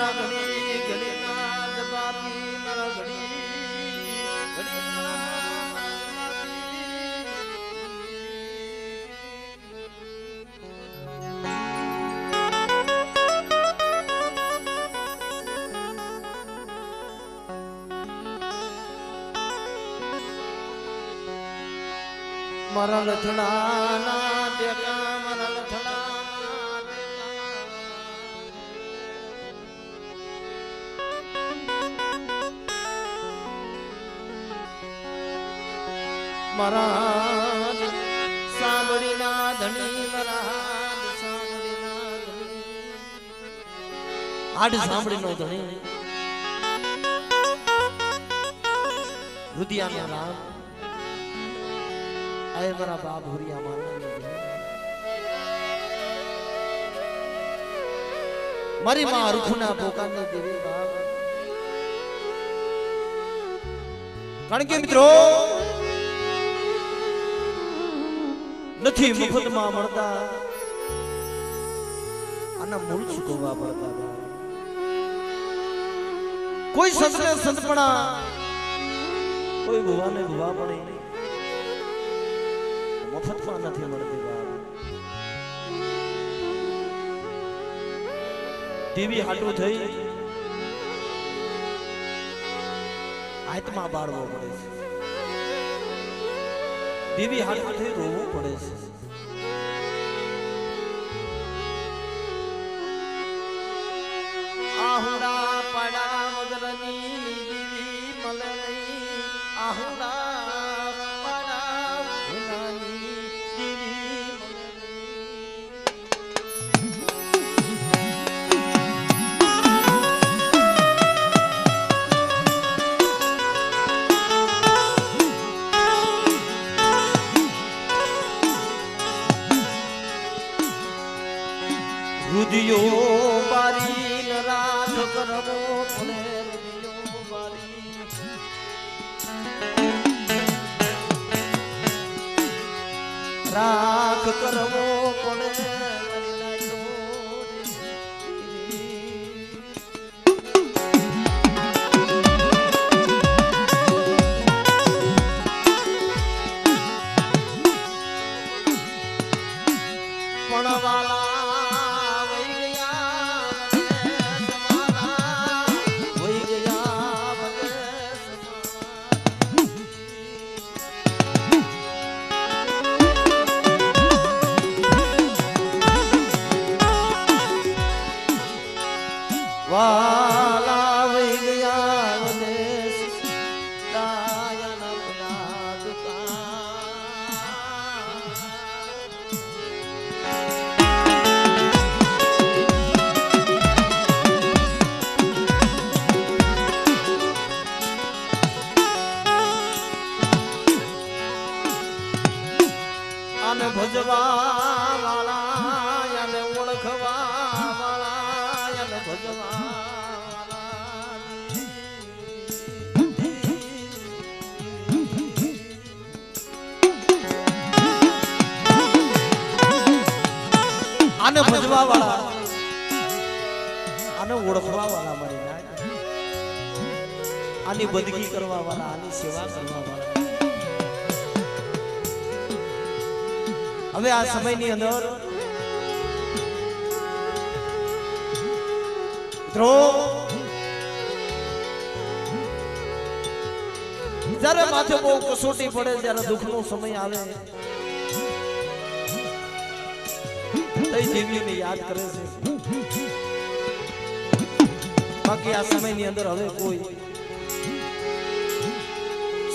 મારા ઘડી ઘડીના જવાબી મારા ઘડી મારા લથડાના ટેકા મારા લથડાના મારા સાંભળીના ધણી મારા સાંભળીના ધણી આડ સાંભળીનો ધણી રુદિયાના રામ आए मरा बाप हुरिया मारना मारी मां रुखना पोकाने देवी बाप कारण के मित्रों નથી મફતમાં મળતા આના મૂળ ચૂકવવા પડતા કોઈ સંતને સંતપણા કોઈ ભુવાને ભુવા પણ મફતમાં નથી મળતી બાપ દેવી હાટું થઈ આત્મા બાળવો પડે છે દેવી હાટું થઈ રોવું પડે છે આહુડા પડા મગરની દેવી મળે નહીં આહુડા રુદિયો બારી રાખ કરવો પડે રુદિયો બારી રાખ કરવો પડે પણ વાલા વાલા વહી ગયા વદેશ દાયના પેલા દુકાન આને ભજવા વાળા આને ઓળખવા વાળા આને ભજવા આને ભજવા વાળા આને ઓળખવા વાળા મારી નાય આની બંદગી કરવા વાળા આની સેવા કરવા વાળા હવે આ સમયની અંદર મિત્રો જ્યારે માથે બહુ કસોટી પડે જ્યારે દુઃખનો સમય આવે દેવીને યાદ કરે છે બાકી આ સમયની અંદર હવે કોઈ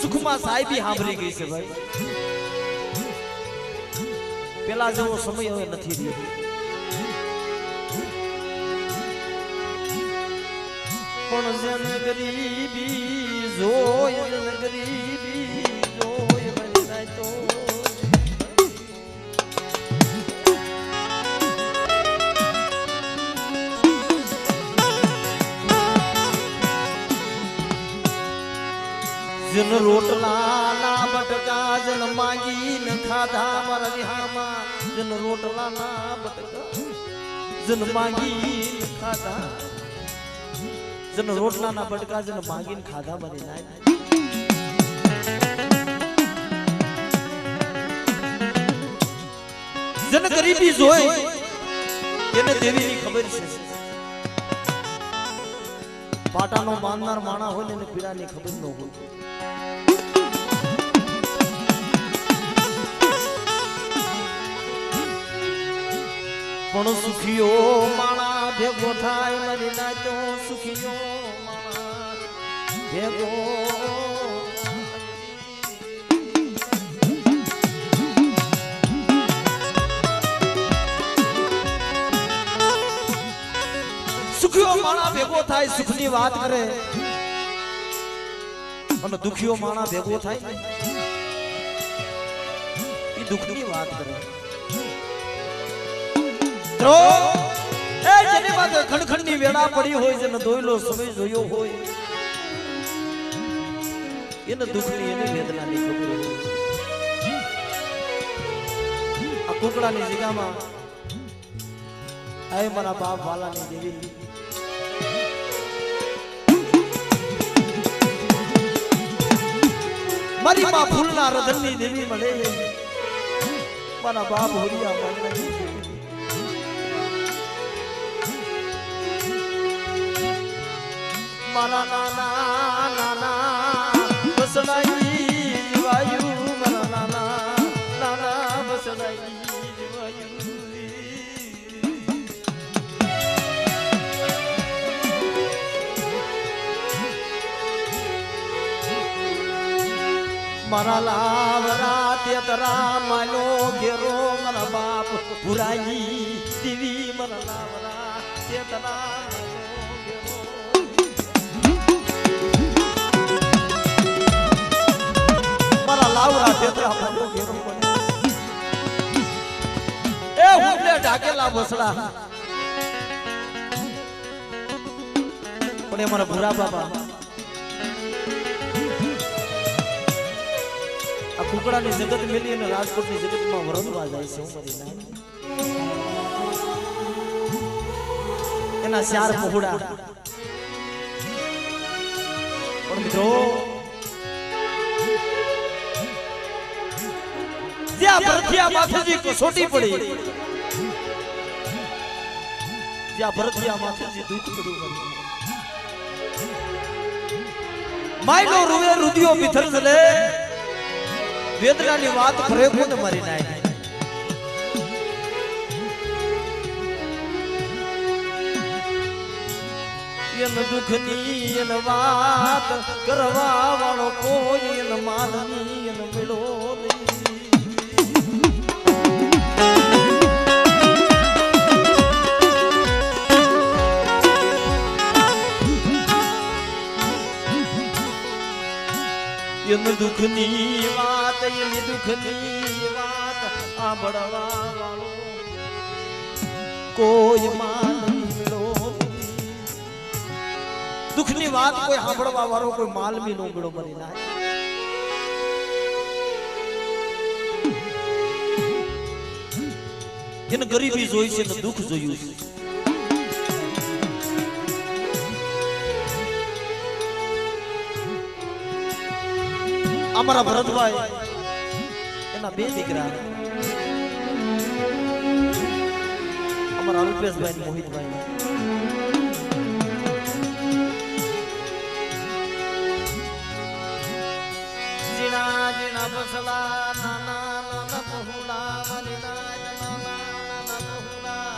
સુખમાં સાહેબી સાંભળી ગઈ છે ભાઈ પેલા જેવો સમય હવે નથી રહ્યો પણ જન ગરીબી જોય જન ગરીબી જોય બની તો જન રોટલા ના બટકા જન માંગી ન ખાધા મારા વિહામાં જન રોટલા ના બટકા જન માંગી ન ખાધા જન રોટલાના બટકા જન માંગીને ખાધા મરી નાય જન ગરીબી જોઈ એને દેવીની ખબર છે પાટાનો બાંધનાર માણા હોય ને એને પીડાની ખબર ન હોય પણ સુખીઓ માણા ભેગો થાય મરી ના તો સુખીઓ માણા ભેગો સુખીઓ માણા ભેગો થાય સુખની વાત કરે અને દુખીઓ માણા ભેગો થાય એ દુખની વાત કરે તો એ જેને વાત ખણખણની વેળા પડી હોય જેને દોયલો સમય જોયો હોય એને દુખની એની વેદનાની ખબર હોય આ કુકડાની જગ્યામાં આય મારા બાપ વાલાની દેવી મારી માં ફૂલના રધનની દેવી મળે મારા બાપ હોરિયા માંગવાની મારા નાના નાના બસડાઈ વાયુ મારા નાના નાના બસડાઈ વાયુ મારા લાવરા તેતરા માલો ઘેરો મારા બાપ પુરાઈ દીવી મારા લાવરા તેતરા મારા લાવરા તેતરા માલો ઘેરો એ હુંલે ઢાકેલા બસડા પણ એ મારા ભૂરા બાબા આ કુકડાની જગત મેલી અને રાજકોટની જગતમાં વરદવા જાય છે ઉમરી ના એના ચાર પહોળા પણ મિત્રો જ્યાં ભરથિયા માથેજી કસોટી પડી જ્યાં ભરથિયા માથેજી દુઃખ પડ્યું માયનો રૂવે રુદિયો ભીતર ચલે વેદનાની વાત કરે કોને મારી નાય એન દુઃખની એન વાત કરવા વાળો કોઈ એન માલની એન મેળો એન દુઃખની વાત એની દુઃખની વાત સાંભળવા વાળો કોઈ માલમી મેળો દુઃખની વાત કોઈ સાંભળવા વાળો કોઈ માલમી નો મેળો મરી નાય એને ગરીબી જોઈ છે ને દુઃખ જોયું છે અમારા ભરતભાઈ એના બે દીકરા અમારા અલ્પેશભાઈ મોહિતભાઈ જીણા જીણા બસલા નાના નાના પહોળા મરીના નાના નાના પહોળા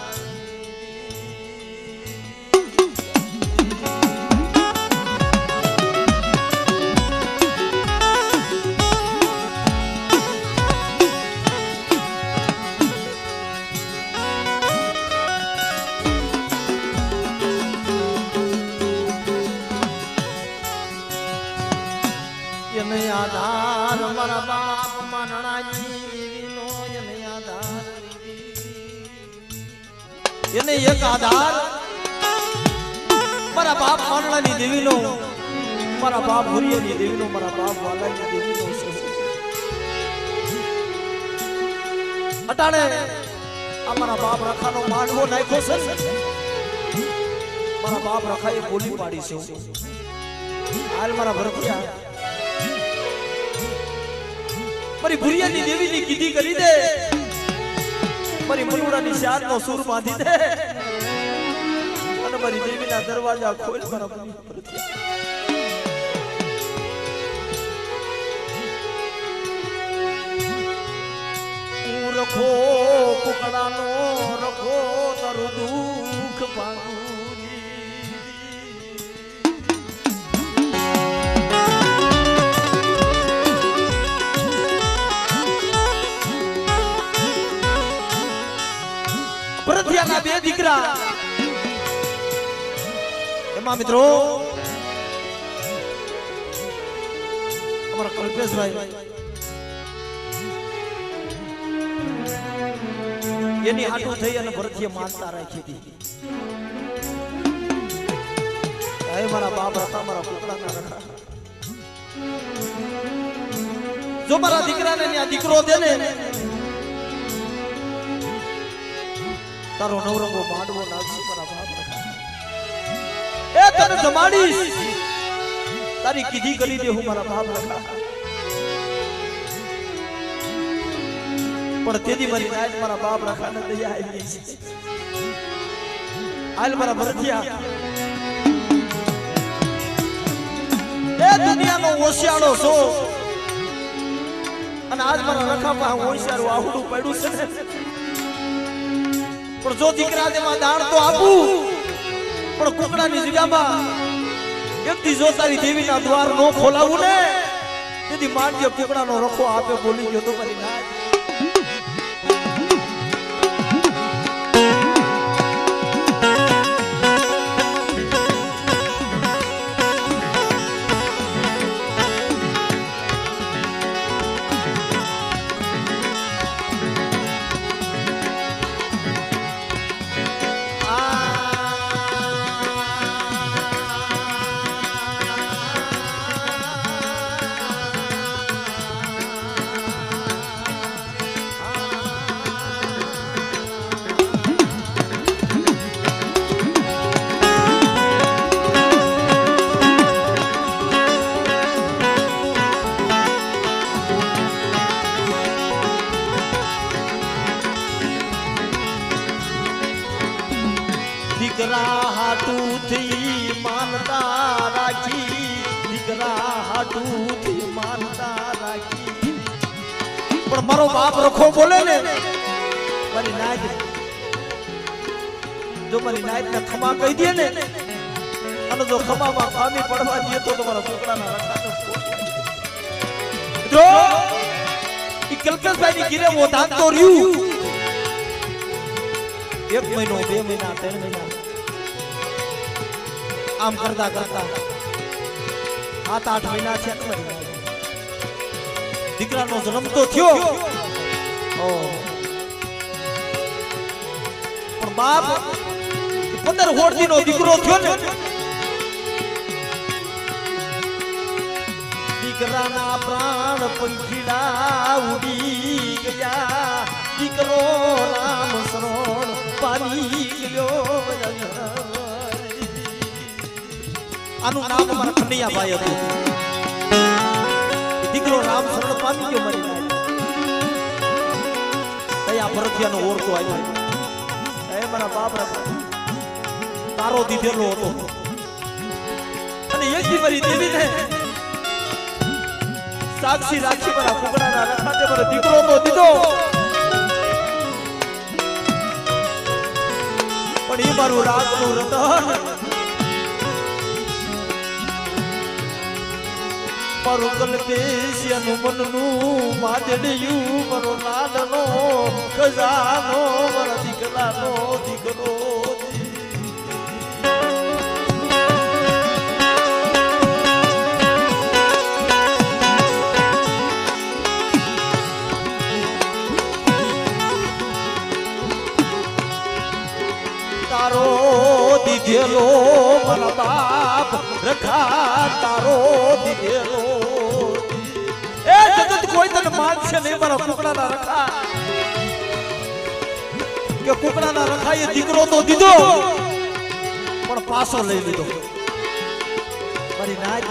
એને આધાર મારા બાપ માનણાજી દેવીનો એને આધાર એને એક આધાર મારા બાપ માનણાની દેવીનો મારા બાપ હોરિયાની દેવીનો મારા બાપ વાલાની દેવીનો અટાણે અમારા બાપ રાખાનો માંડવો નાખ્યો છે મારા બાપ રખાએ બોલી પાડી છે હાલ મારા ભરતિયા મારી ભુરિયાની દેવીની કીધી કરી દે મારી મનુડાની શાદનો સૂર બાંધી દે અને મારી દેવીના દરવાજા ખોલ મારા ભરતિયા રખો કુકડાનો રખો તારું દુઃખ ભાંગુજી ભરતિયાના બે દીકરા એમાં મિત્રો અમારા કલ્પેશભાઈ એની આટું થઈ અને ભરતીએ માનતા રાખી હતી મારા બાપ હતા મારા કુકડાના રખા જો મારા દીકરાને આ દીકરો દે ને તારો નવરંગો માંડવો નાખશે મારા બાપ રખા એ તને જમાડીશ તારી કીધી કરી દે હું મારા બાપ રખા પણ તેદી મારી નાયત મારા બાપ રખાને દયા આવી છે હાલ મારા ભરતિયા એ દુનિયાનો હોશિયારો છો અને આજ મારા રખામાં હોશિયારું આહુડું પડ્યું છે ને પણ જો દીકરા તેમાં દાણ તો આપું પણ કુકડાની જગ્યામાં એકથી જો તારી દેવીના દ્વાર નો ખોલાવું ને તેથી માંડ્ય કુકડાનો રખો આપે બોલી ગયો તો મારી નાયત દીકરા હાટુથી માનતા રાખી દીકરા હાટુથી માનતા રાખી પણ મારો બાપ રખો બોલે ને મારી નાયત જો મારી નાયતને ખમા કહી દે ને અને જો ખમામાં ખામી પડવા દે તો તમારા છોકરાના રખાને જો ઈ કલ્પેશભાઈની ગીરે મોધાન તો રહ્યું 1 મહિનો 2 મહિના 3 મહિના આમ કરતા કરતા 7-8 મહિના છે દીકરાનો જન્મ તો થયો પણ બાપ 15 નો દીકરો થયો ને દીકરાના પ્રાણ પંખીડા ઉડી ગયા દીકરો રામ શરણ પામી ગયો આનું નામ અમારા કનૈયા ભાઈ હતું દીકરો રામ શરણ પામી ગયો મારી નાયત તયા ભરતિયાનો ઓરતો આવ્યો એ મારા બાપ તારો દીધેલો હતો અને એક દી મારી દેવીને સાક્ષી રાખી મારા કુકડાના રખાતે મારો દીકરો તો દીધો પણ એ મારું રાતનું રતન મારું કલ્પેશિયાનું મનનું માદડિયું મારો લાડનો ખજાનો મારા દીકરાનો દીકરો તારો દીધેલો મારા બાપ રખા તારો દીધેલો એ જગત કોઈ તને માનશે નહીં મારા કુકડાના રખા કે કુકડાના રખાએ દીકરો તો દીધો પણ પાછો લઈ લીધો મારી નાજ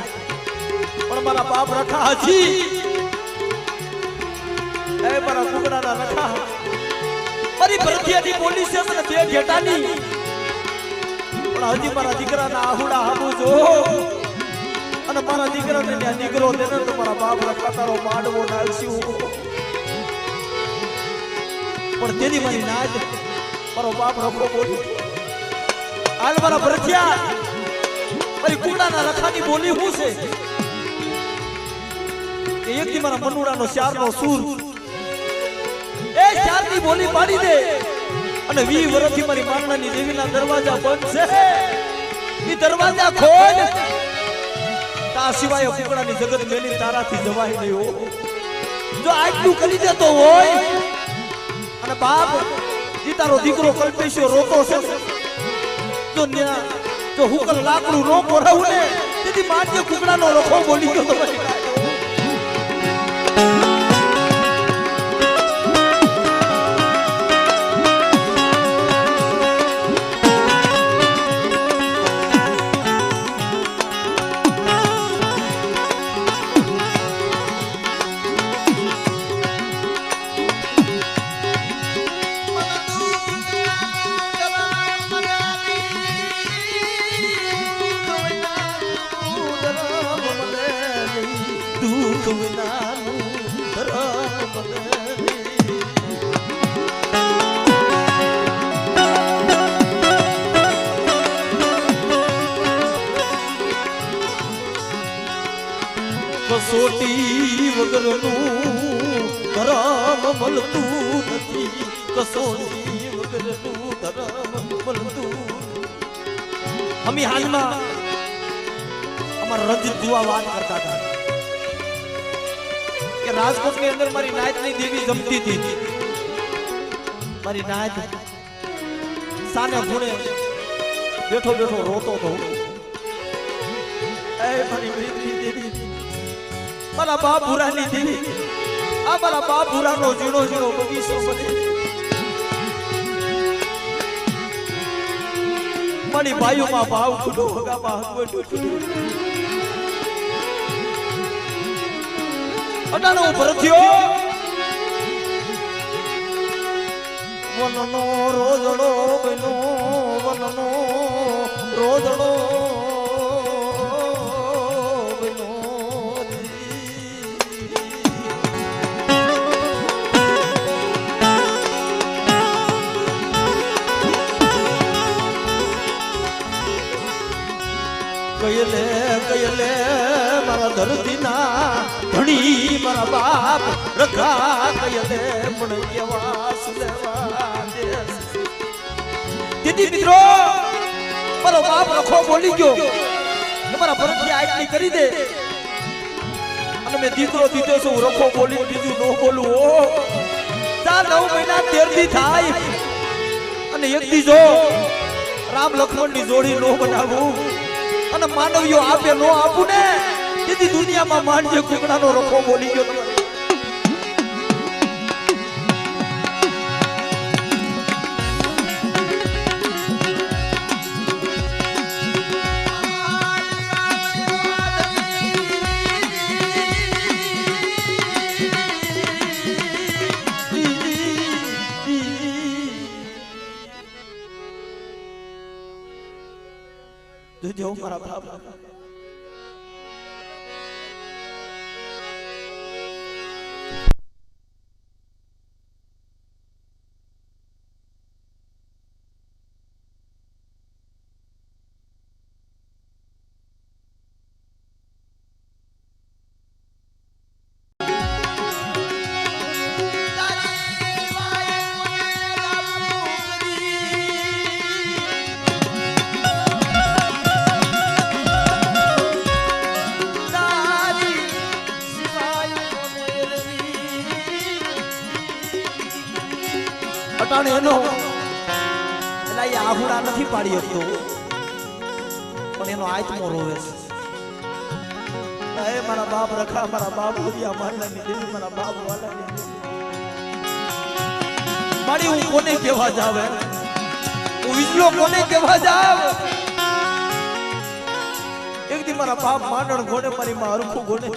પણ મારા બાપ રખા હજી એ મારા કુકડાના રખા મારી ભરતિયાની પોલીસ છે મને બે ઘેટાની પણ હજી મારા દીકરાના આહુડા હામું જો અને મારા દીકરાને ત્યાં દીકરો દેને તો મારા બાપ રખા તારો માંડવો નાખશું પણ તેની મારી નાજ મારો બાપ રખો બોલી હાલ મારા ભરતિયા મારી કુકડાના રખાની બોલી શું છે કે એક દી મારા મનુડાનો ચારનો સૂર એ ચારની બોલી પાડી દે અને 20 વર્ષથી મારી માંગણાની દેવીના દરવાજા બંધ છે ઈ દરવાજા ખોલ તા સિવાય કુકડાની જગત મેલી તારાથી જવાય નહીં હો જો આટલું કરી દેતો હોય અને બાપ ઈ તારો દીકરો કલ્પેશિયો રોતો છે જો હુકલ લાકડું નો કોરાવું ને તેથી માજે કુકડાનો રખો બોલી ગયો તો કસોટી વગરનું ધરમ મળતું નથી કસોટી વગરનું ધરમ મળતું અમે હાલમાં અમારા રજત જુવા વાત કરતા હતા કે રાજકોટની અંદર મારી નાચની દેવી જમતી હતી મારી નાચ સાને ખૂણે બેઠો બેઠો રોતો હતો એ મારી પ્રીતની દેવી મારા બાપ ભૂરાની દેવી આ મારા બાપ ભૂરાનો ઝીણો ઝીણો બગીચો બને મારી બાયુમાં ભાવ ખુડો હગામાં હગવટું ખુડું અટાણો ભરથ્યો વનનો રોજડો બનો વનનો રોજડો કયલે કયલે મારા ધરતીના ધણી મારા બાપ રખા કયલે પણ કેવા સુલેવા દીદી મિત્રો મારો બાપ રખો બોલી ગયો મારા ભરતની આટલી કરી દે અને મેં દીકરો દીધો છે હું રખો બોલી બીજું ન બોલું ઓ 9 મહિના 13 દી થાય અને એક દી જો રામ લક્ષ્મણની જોડી નો બનાવું અને માનવીઓ આપે નો આપું ને તેથી દુનિયામાં માંડજે કુકડાનો રખો બોલી ગયો જો મારા બાપ અટાણે એનો એટલે એ આહુડા નથી પાડી શકતો પણ એનો આત્મો રોવે છે એ મારા બાપ રખા મારા બાપ હોરિયા મારલાની દેવી મારા બાપ વાલાની મારી હું કોને કહેવા જાવ હું વિજલો કોને કહેવા જાવ એક દી મારા બાપ માંડણ ઘોડે મારી માં હરખું ઘોડે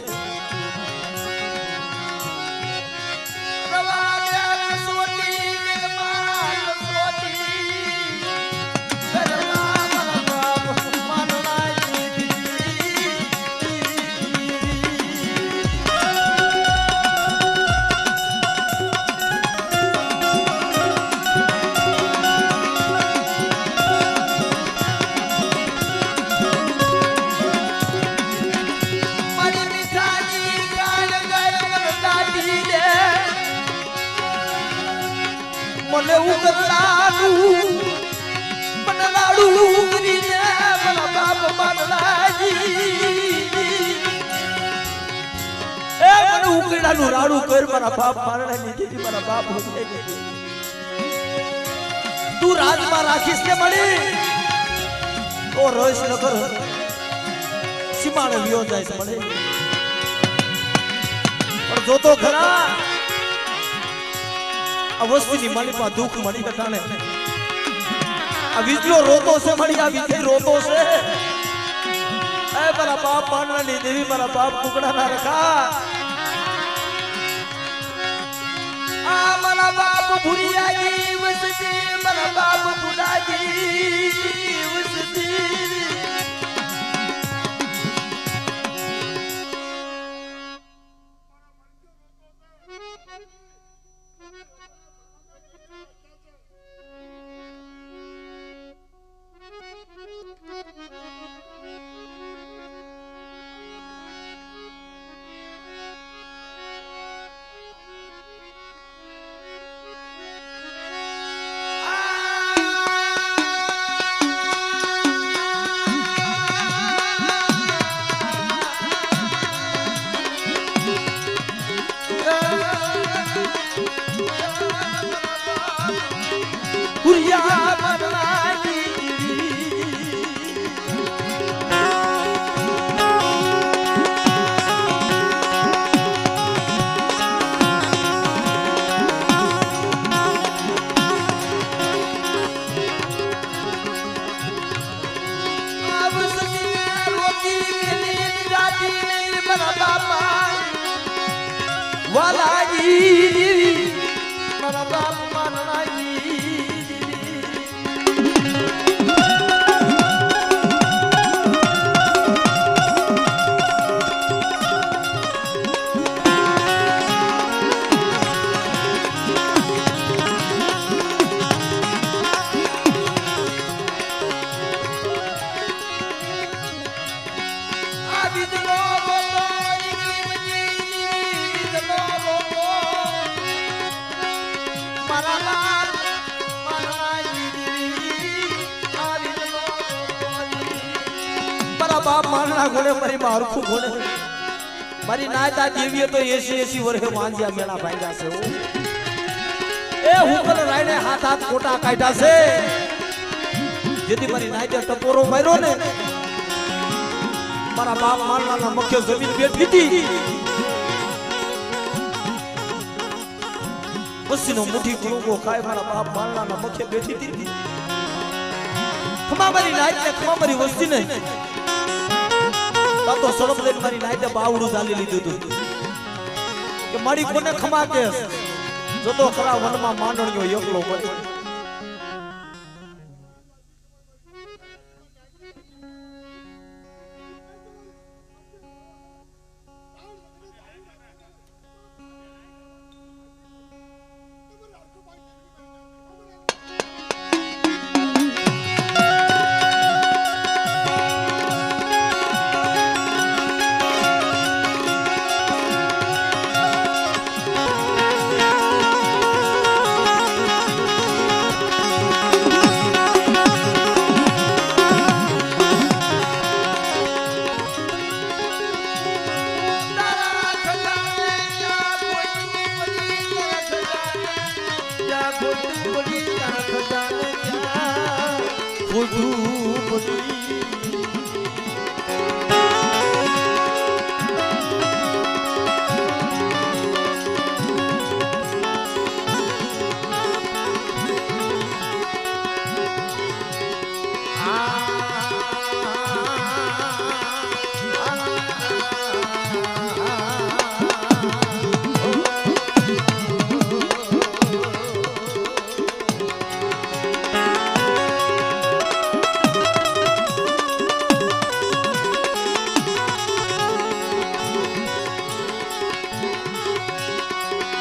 મને ઉગલાડું મને લાડુ ઉગરીને મારા બાપ માનલાજી એ મને ઉગડાનું રાડું કર મારા બાપ માનલાજી દીદી મારા બાપ હોતે તું રાજમાં રાખીશ ને મળી તો રોઈશ ન કર સીમાડે વિયો જાય છે મળી પણ જોતો ખરા આ વસ્તુની માલિકમાં દુઃખ મળી કટાણે આ વીજળો રોતો છે મળી આ વીજળી રોતો છે એ મારા બાપ માનવાની દેવી મારા બાપ કુકડા ના રખા આ મારા બાપ ભૂરિયાજી વસતી મારા બાપ ભૂડાજી વસતી વાલાજી મારા બાપ માનનાજી બાપ મારના ઘોડે મારી મારખું ઘોડે મારી નાયતા દેવીએ તો 80 વર્ષે વાંજ્યા મેળા ભાંગ્યા છે એ હુકલ રાયને હાથ હાથ કોટા કાઢ્યા છે જેથી મારી નાયતે ટપોરો માર્યો ને મારા બાપ મારનાના મુખ્ય જમીન બેઠી હતી પસીનો મુઠી ગુણગો ખાય મારા બાપ મારનાના મુખ્ય બેઠી હતી ખમા મારી નાયતે ખમા મારી વસ્તી ને તો સડપ લઈને મારી નાયતે બાવડું ચાલી લીધું હતું કે મારી કોને ખમા કેસ જતો ખરા વનમાં માંડણીઓ એકલો પડ્યો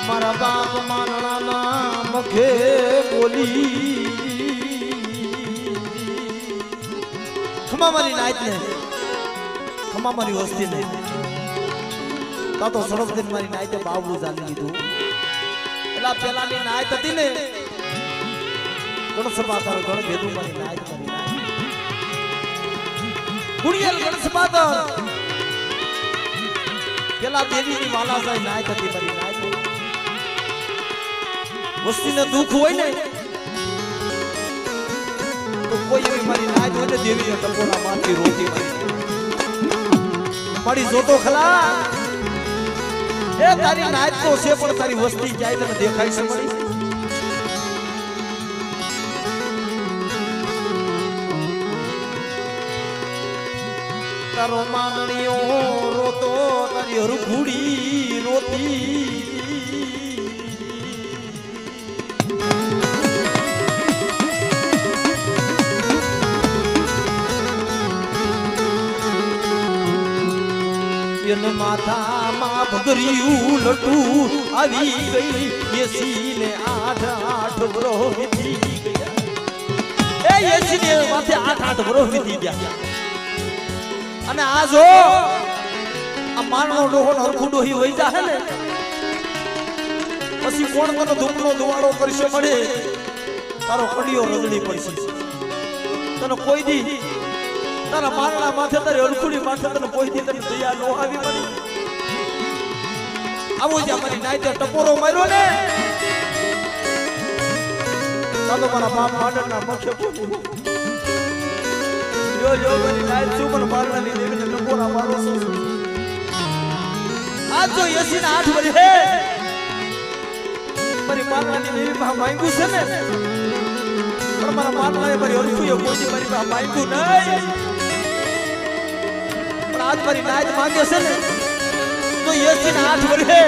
મારા બાપ મારણાના મુખે બોલી ખમા મારી નાઈટ ને ખમા મારી વસ્તી ને તા તો સરોવર મારી નાઈટે બાવડું ચાલી લીધું એલા પેલાની નાઈટ હતી ને ગણસભા તારો ગણ ભેદું મારી નાઈટ ગુણિયલ ગણસભા તો પેલા દેવીની વાલા જાય નાઈટ હતી મારી નાઈટ વસ્તીને દુઃખ હોય ને તો કોઈ એવી મારી નાઈટ હોય ને દેવીને ટકોરા મારતી રોતી મારી જોતો ખલા એ તારી નાઈટ તો છે પણ તારી વસ્તી જાય તને દેખાય છે મળી તારો માંગણીઓ રોતો તારી હરઘુડી રોતી યન માથામાં ભગરિયું લટું આવી ગઈ એસીને 8 વરો વીતી ગયા એ એસીને માથે 8 વરો વીતી ગયા અને આ જો આ માનનો ડોહો હરખું ડોહી વઈ જાહે ને પછી કોણ કોનો ધૂપનો દુવાડો કરશે મળે તારો કડિયો રગડી પડશે તને કોઈ દી તારા મારણા માથે તારી હરખુડી માથે તને કોઈ દી તને દયા નો આવી મળી આવો જે અમારી નાઈતે ટપોરો માર્યો ને તાતો મારા બાપ માડરના મુખે બોલ્યું જો મારી નાઈટ શું પણ મારણાની દેવીને ટપોરા મારો છો આજ જો 80 ના 8 વરે હે મારી મારણાની દેવી માં માંગ્યું છે ને પણ મારા મારણાએ મારી હરખુએ કોઈ મારી માં માંગ્યું નહીં પણ આજ મારી નાઈટ માંગે છે ને તો 80 ના 8 વરે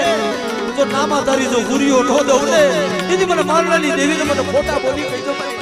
તો નામા તારી જો ગુરિયો નો દઉં ને દીદી મને મારણાની દેવીને મને ખોટા બોલી કહી દો મારી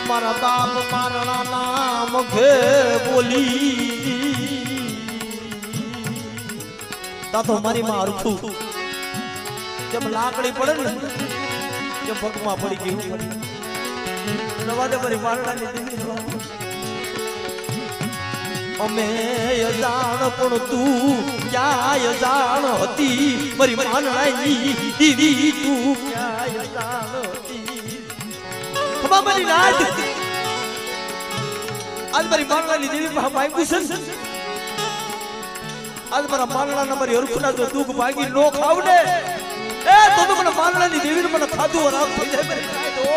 મારા બાપ મારણાના મુખે બોલી તા તો મારી માં હરખું જેમ લાકડી પડે ને જેમ પગમાં પડી ગયું નવાદે મારી મારણાની દીકરી અમે અજાણ પણ તું ક્યાં અજાણ હતી મારી મારણાની દીદી તું ક્યાં અજાણ હતી મારી નાઈટ આજ મારી મારણાની દેવી માંગ્યું છે આજ મારા મારણાના મારી હરખુના જો દુઃખ ભાગી નો ખાવ ને એ તો મને મારણાની દેવીને મને ખાધું આરામ થઈ જાય મારી નાઈટ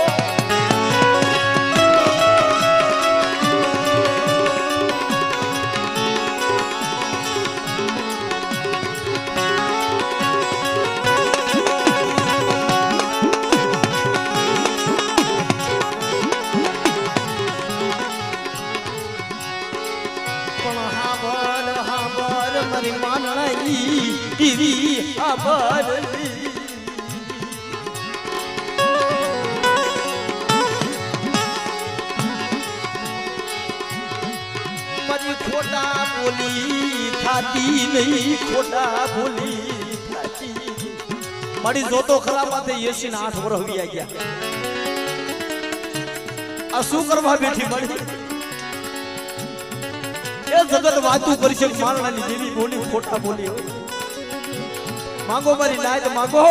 મારી માનણાઈ દીવી આભાર મારી ખોટા બોલી થાતી નહીં ખોટા બોલી થાતી મારી જોતો ખરા માથે 80 ના 8 વર્ષ વી ગયા આ શું કરવા બેઠી મળી એ જગત વાતું કરી છે મારણાની દેવી બોલી ખોટા બોલી માંગો મારી નાઈટ માંગો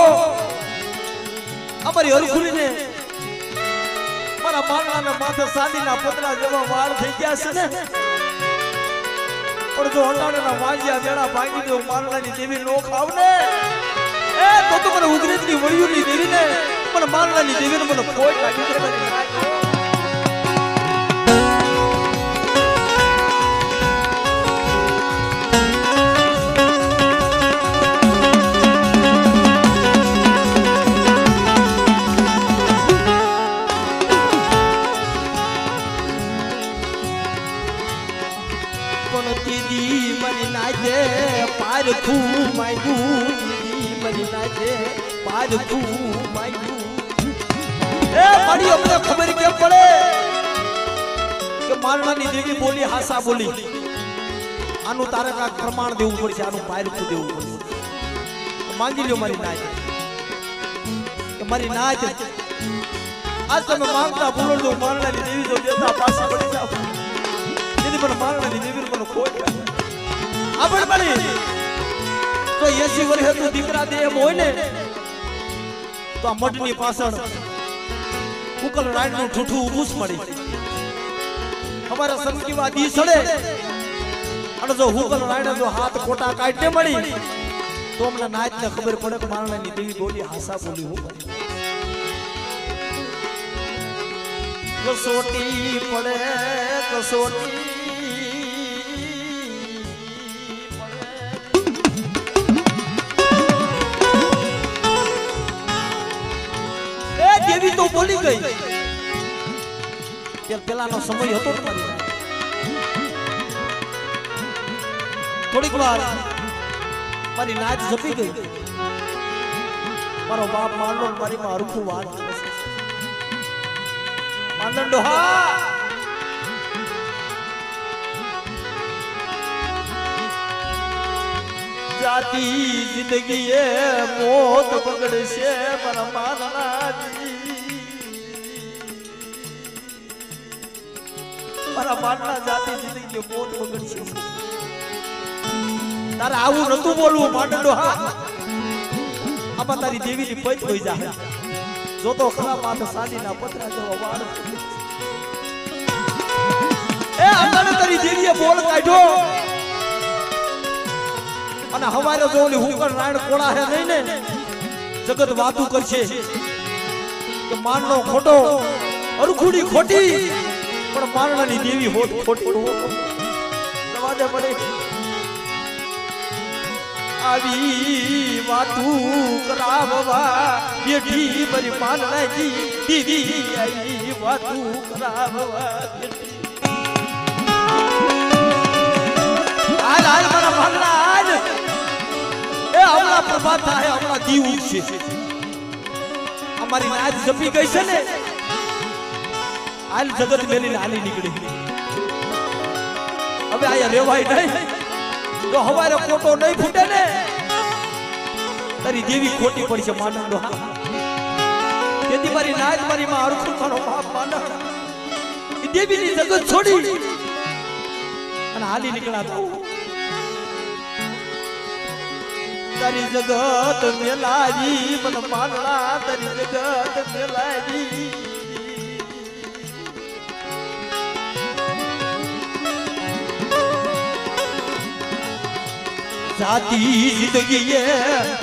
અમારી હરખુરીને મારા મારણાના માથે સાદીના પતરા જેવા વાળ થઈ ગયા છે ને પણ જો હટાડાના વાંજ્યા વેળા ભાગી દો મારણાની દેવી નો ખાવ ને એ તો મને ઉગરેજની વળ્યુંની દેવીને પણ મારણાની દેવીને મને ખોટ લાગી છે મારી નાચ પારખું માંગ્યું મરી નાચે પારખું માંગ્યું એ મારી અમને ખબર કેમ પડે કે મારણાની દેવી બોલી હાસા બોલી આનું તારે કાંઈક પ્રમાણ દેવું પડશે આનું પારખું દેવું પડશે માંગી લ્યો મારી નાચ કે મારી નાચ આજ તમે માંગતા ભૂલો દો મારણાની દેવી જો દેતા પાછી પડી જાવ તેથી પણ મારણાની દેવી મને ખોટ આપણે પડી તો 80 વર્ષે તું દીકરા દે એમ હોય ને તો આ મઢની પાછળ ઉકલ રાયનું ઠૂઠું ઊભું મળી અમારા સંસ્કૃતિમાં દી સડે અને જો ઉકલ રાયને જો હાથ કોટા કાઢને મળી તો અમને નાચને ખબર પડે કે મારણાની દેવી બોલી હાસા બોલી હું કસોટી પડે કસોટી દેવી તો બોલી ગઈ પેલાનો સમય હતો ને થોડીક વાર મારી નાચ જપી ગઈ મારો બાપ માંડો મારી માં હરખું વાત માંડો ડોહા જાતિ જિંદગી એ મોત પકડશે મારા માનનાજી મારા માનના જાતિ જિંદગી મોત પકડશે તારે આવું નતું બોલવું માંડો હા આમાં તારી દેવીની પૈત હોઈ જાય જો તો ખરા માથે સાડીના પતરા જેવો વાળ એ આને તારી દેવીએ બોલ કાઢ્યો અને હવારે જો ઓલી હુકર રાણ કોળા હે નહીં ને જગત વાતું કરશે કે માનનો ખોટો અરખુડી ખોટી પણ મારણાની દેવી હોત ખોટી દવાદે પડે આવી વાતું કરાવવા બેઠી મારી માનણાજી દેવી આવી વાતું કરાવવા બેઠી હાલ હાલ મારા માનણા હાલ એ હમણાં પ્રભાત થાય હમણાં દીવ ઉગશે અમારી નાચ જપી ગઈ છે ને હાલ જગત મેલીને હાલી નીકળી હવે આયા રેવાય નહીં જો હવારે કોટો નહીં ફૂટે ને તારી દેવી ખોટી પડશે માનંદો તેથી મારી નાચ મારી માં હરખું મારો બાપ માનંદ એ દેવીની જગત છોડી અને હાલી નીકળ્યા તારી જગત મેલાજી મન માનલા તારી જગત મેલાજી જાતિ જિંદગીએ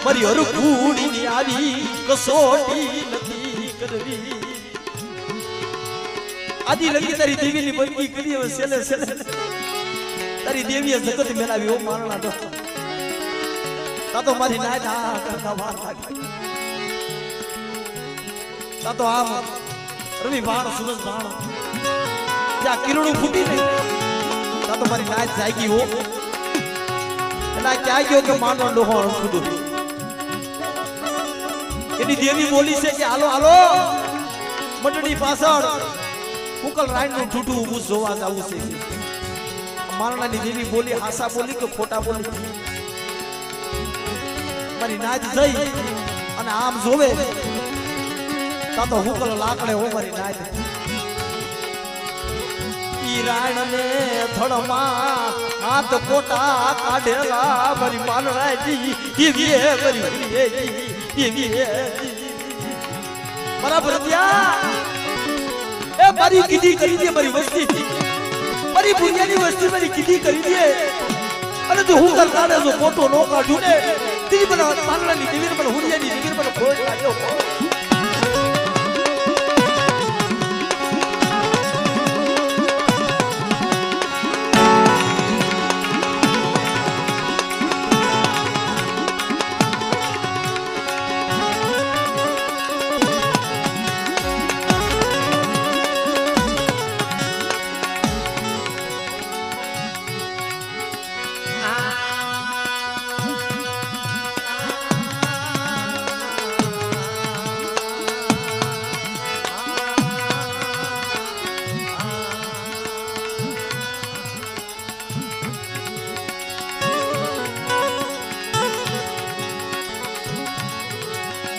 મારી હરખુડી આવી કસોટી નથી કરવી આદિ લગી તારી દેવીની બંદગી કરી હવે સેલે સેલે તારી દેવીએ જગત મેલાવી ઓ મારણા તો તા તો મારી નાચ આ કરતા વાર લાગી તા તો આમ રવિ બાણ સુરજ બાણ ત્યાં કિરણું ફૂટી નહીં તા તો મારી નાચ જાગી હો ના ક્યાં ગયો કે માનો ડોહો ખુદ એની દેવી બોલી છે કે હાલો હાલો મંડળી પાછળ ઉકલ રાઈન નું ઠૂઠું ઊભું જોવા જાવું છે મારણાની દેવી બોલી હાસા બોલી કે ખોટા બોલી મારી નાચ જઈ અને આમ જોવે તા તો હુકલ લાકડે હો મારી નાચ રાયણ ને થડમાં હાથ કોટા કાઢેલા મારી માનરાજી દીવીએ દીવીએ બરાબર ત્યાં એ મારી કીધી કરી દે મારી વસ્તી મારી ભૂયાની વસ્તી મારી કીધી કરી દે અને જો હું કરતા જો કોટો નો કાઢું ને તી મને માનરાની દેવીને મને હુરિયાની દેવીને મને ખોટ લાગ્યો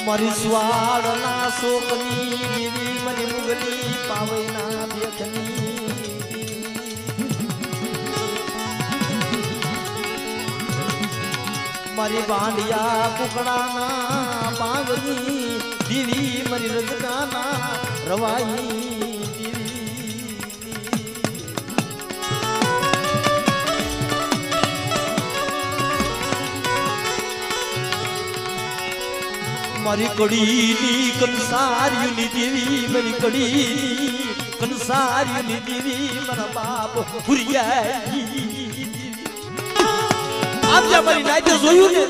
મારી સ્વાળના શોકની દેવી મને મુગલી પાવૈના બેખની મારી બાંડિયા કુકડાના બાંગની દેવી મારી રજગાના રવાઈ મારી કડીની કંસારીની દેવી મારી કડીની કંસારીની દેવી મારા બાપ ભુરિયા આપ જે મારી નાઈતે જોયું ને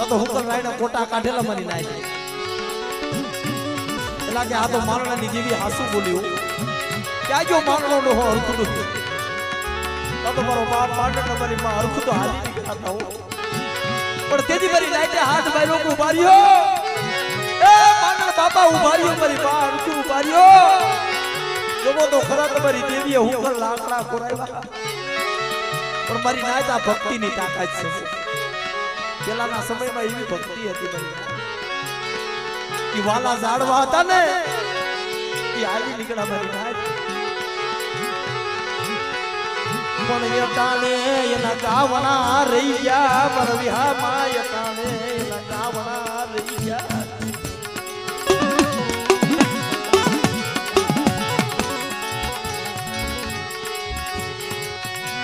તો હું કર રાયના કોટા કાઢેલા મારી નાઈતે એટલે કે આ તો મારણાની દેવી હાસુ બોલ્યું ક્યાં જો મારણો નો હરખું તો મારો બાપ પાટણ મારી માં હરખું તો હાલી નીકળતા હો પણ તેજી મારી નાઈતે હાથ ભાઈ લોકો ઉભાર્યો એ માનણ બાપા ઉભાર્યો મારી બા હરખું ઉભાર્યો જોવો તો ખરા તમારી દેવીએ હુકર લાકડા કોરાવ્યા પણ મારી નાઈત આ ભક્તિની તાકાત છે પેલાના સમયમાં એવી ભક્તિ હતી મારી વાલા ઝાડવા હતા ને એ આવી નીકળ્યા મારી નાઈત પણ યટાણે એના ગાવણા રહી ગયા મારા વિહામાં યટાણે એના ગાવણા રહી ગયા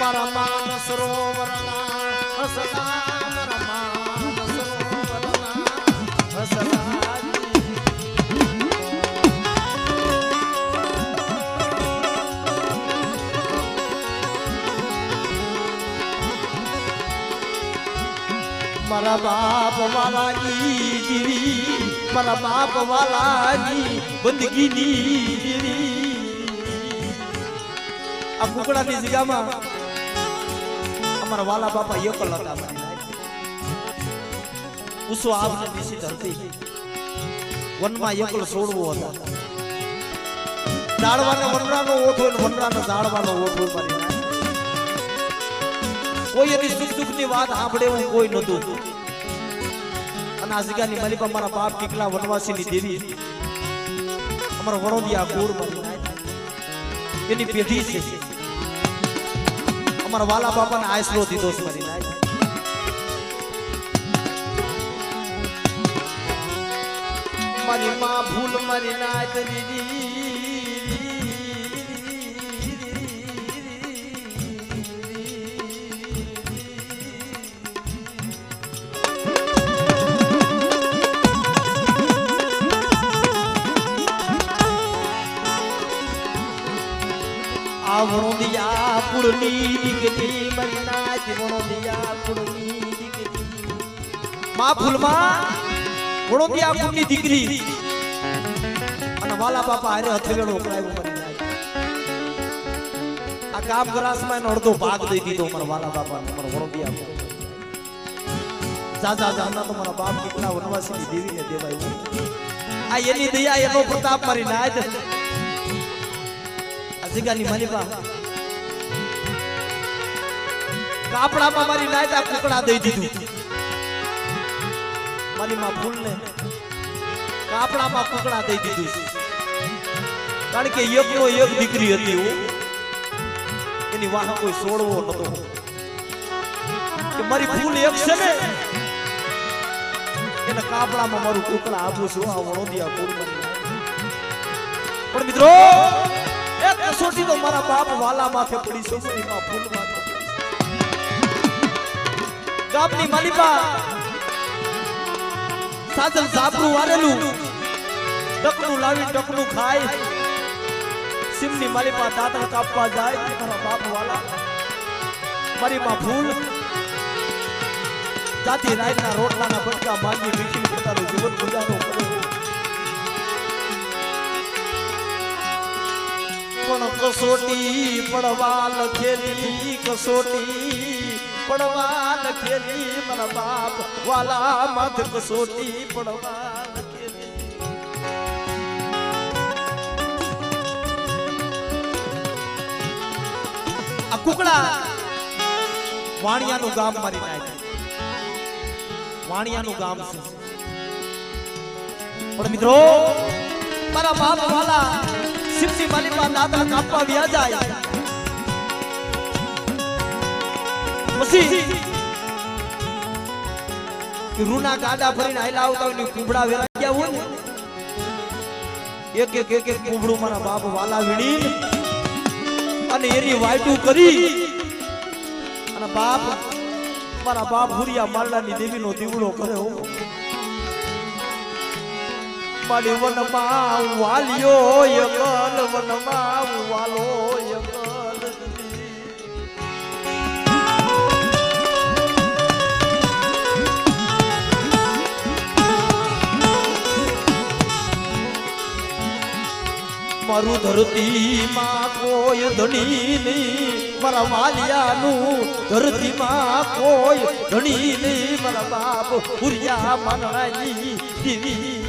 મારા માન સરોવરના હસના મારા માન સરોવરના હસના મારા બાપ વાલાની દેવી મારા બાપ વાલાની બંદગીની દેવી આ કુકડાની જગ્યામાં અમારા વાલા બાપા એકલ હતા ઉસો આપને નિશ્ચિત હતી વનમાં એકલ છોડવો હતા ઝાડવાને વનરાનો ઓઠો વનરાનો ઝાડવાનો ઓઠો મારી કોઈ એની સુખ દુઃખની વાત સાંભળે એવું કોઈ નતું અને આ જગ્યાની માલિકા મારા બાપ ટીકલા વનવાસીની દેવી અમારો વડોદિયા કુળ એની પેઢી છે અમારા વાલા બાપાને આશરો દીધો છે મારી નાય મારી માં ભૂલ મારી નાય દીદી વણોદિયા પુરની દીકરી મારી નાચ વણોદિયા પુરની દીકરી માં ફૂલમાં વણોદિયા પુરની દીકરી અને વાલા બાપા હારે હથેળો કરાવ્યો મારી નાચ આ કામ ગ્રાસમાં એનો અડધો ભાગ દઈ દીધો મારા વાલા બાપાને મારા વણોદિયા જાજા જાના તો મારા બાપ કેટલા વનવાસીની દેવીને દેવાયું આ એની દયા એનો પ્રતાપ મારી નાચ જગ્યાની માલિકા કાપડામાં મારી નાયતા કુકડા દઈ દીધું મારી માં ફૂલને કાપડામાં કુકડા દઈ દીધું કારણ કે એકનો એક દીકરી હતી એની વાહ કોઈ છોડવો નતો કે મારી ફૂલ એક છે ને એને કાપડામાં મારું કુકડા આપું છું આ વણોદિયા ફૂલ પણ મિત્રો કસોટી તો મારા બાપ વાલા માથે પડી છે એમાં ફૂલ માથે ગામની માલિકા સાજલ સાબરું વારેલું ટકનું લાવી ટકનું ખાય સિમની માલિકા દાંતણ કાપવા જાય મારા બાપ વાલા મારી માં ફૂલ જાતી રાતના રોટલાના બટકા માંગી મીઠી પોતાનું જીવન ગુજારો કરે પણ કસોટી પડવા લખેલી કસોટી પડવા લખેલી મારા બાપ વાલા માથ કસોટી પડવા લખેલી આ કુકડા વાણિયાનું ગામ મારી નાખ્યું વાણિયાનું ગામ છે પણ મિત્રો મારા બાપ વાલા શિવજી માલીમાં દાદા કાપવા વ્યા જાય પછી રૂના ગાડા ભરીને આયલા આવતા હોય ને કુંબડા વેરા ગયા હોય ને એક એક એક એક કુંબડું મારા બાપ વાલા વીણી અને એની વાયટું કરી અને બાપ મારા બાપ હુરિયા માલડાની દેવીનો દીવડો કરે હો મારી વનમાં વાલ્યો યકલ વનમાં વાલો યકલ મારું ધરતીમાં કોઈ ધણી નહીં મારા વાલિયાનું ધરતીમાં કોઈ ધણી નહીં મારા બાપ હુરિયા માનણાની દેવી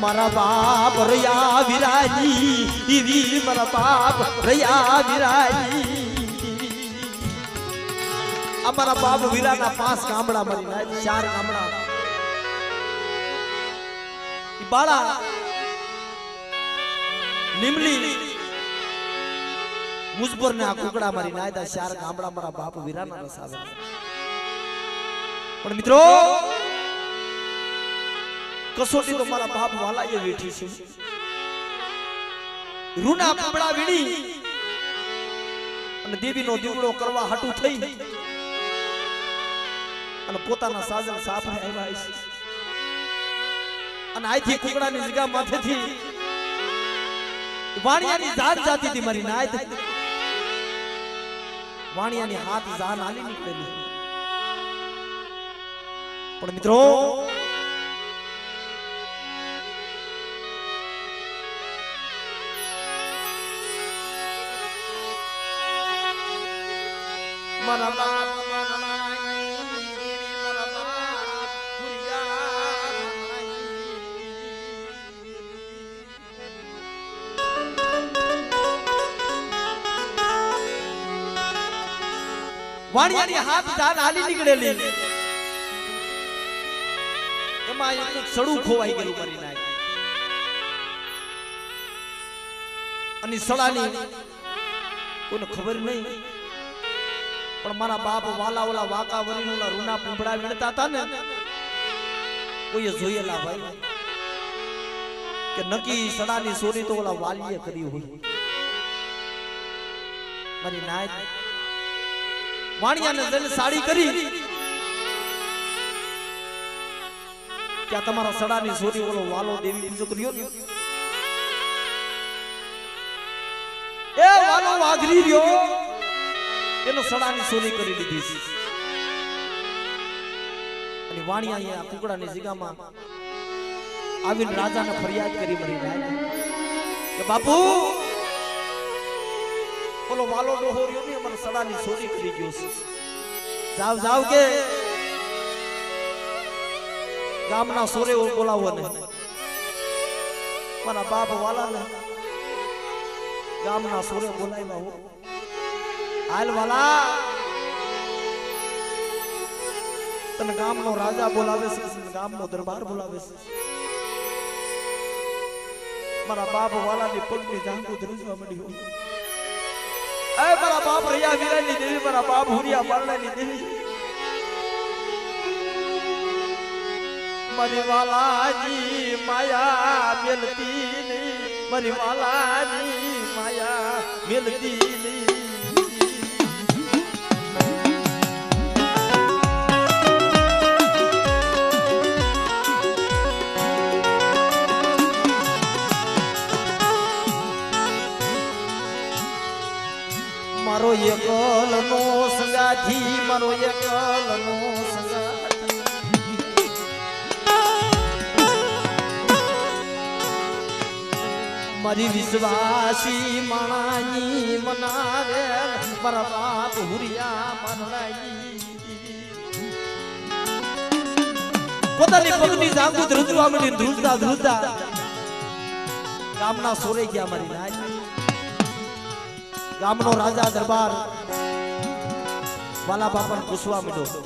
મારા બાપ રયા વિરાજી દેવી મારા બાપ રયા વિરાજી અમારા બાપ વીરાના 5 ગામડા મરી ના 4 ગામડા ઈ બાળા લીમલી મુજબર ને આ કુકડા મારી નાયદા 4 ગામડા મારા બાપ વીરાના રસાવે પણ મિત્રો કસોટી તો મારા બાપ વાલા એ વેઠી છે રૂના કુકડા વીણી અને દેવીનો દીવડો કરવા હાટું થઈ અને પોતાના સાજન સાફરે આવ્યા છે અને આથી કુકડાની જગ્યા માથેથી વાણિયાની જાન જાતીથી મારી નાયત વાણિયાની હાથ જાન આલી નીકળેલી પણ મિત્રો મારા બાપ વાણિયાની હાથ જાન હાલી નીકળેલી એમાં એક સડું ખોવાઈ ગયેલું મારી નાય અને સડાની કોઈને ખબર નહીં પણ મારા બાપ વાલા ઓલા વાકા વરીનો ઓલા રૂના પૂંભડા વીણતા હતા ને કોઈએ જોયેલા ભાઈ કે નકી સડાની સોરી તો ઓલા વાલીએ કરી હોય મારી નાય વાણિયાને જઈને સાડી કરી ત્યાં તમારા સડાની સોરી ઓલો વાલો દેવી પૂજો કર્યો ને એ વાલો વાઘરી રહ્યો એનો સડાની સોરી કરી લીધી છે અને વાણિયાએ આ કુકડાની જગ્યામાં આવીને રાજાને ફરિયાદ કરી મરી જાય કે બાપુ બોલો વાલો ડોહો રહ્યો ને અમારા સડાની સોરી કરી ગયો છે જાવ જાવ કે ગામના સોરે બોલાવો ને મારા બાપ વાલાને ગામના સોરે બોલાવ્યા હો હાલ વાલા તને ગામનો રાજા બોલાવે છે ગામનો દરબાર બોલાવે છે મારા બાપ વાલાની પગની જાંગુ ધ્રુજવા માંડી એ મારા બાપ રૈયા વીરાની દેવી મારા બાપ હુરિયા મારણાની દેવી મારી વાલાજી માયા મેલતી નહીં મારી વાલાજી માયા મેલતી નહીં મારો એકલ નો સંગાથી મારો એકલ નો સંગાથી મારી વિશ્વાસી માણાની મનાવે મારા બાપ હુરિયા મારણાઈ પોતાની પગની જાંગુ ધ્રુજવા મળી ધ્રુજતા ધ્રુજતા ગામના સોરે ગયા મારી નાય ગામનો રાજા દરબાર વાલા બાપાને પૂછવા માંડ્યો